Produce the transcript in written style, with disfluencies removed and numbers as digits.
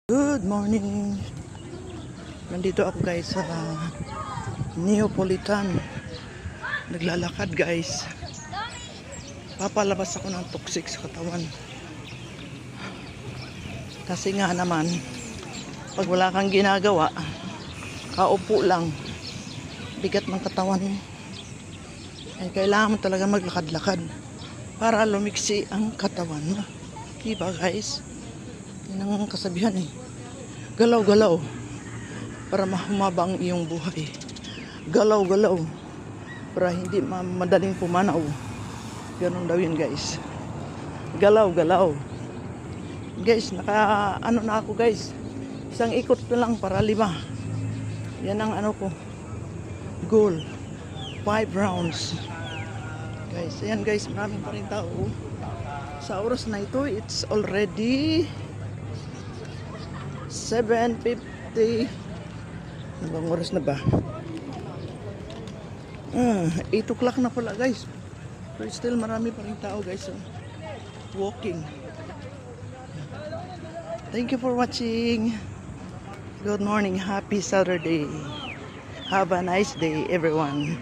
Good morning. Nandito ako guys sa Neapolitan. Naglalakad guys. Papalabas ako ng toxic sa katawan. Kasi nga naman, pag wala kang ginagawa, kaupo lang, bigat ng katawan mo. Ay kailangan mo talaga maglakad-lakad para lumiksi ang katawan mo. Diba guys? Yan ang kasabihan eh. Galaw-galaw para mahumaba ang iyong buhay. Galaw-galaw para hindi madaling pumanaw. Ganun daw yun guys. Galaw-galaw. Guys, ano na ako guys. Isang ikot na lang para 5. Yan ang ano ko. Goal. 5 rounds. Guys, ayan guys, maraming pa rin tao. Sa oras na ito, it's already 7:50. Ano bang oras na ba? 8 o'clock na pala guys. But still marami pa rin tao guys. Walking. Thank you for watching. Good morning. Happy Saturday. Have a nice day everyone.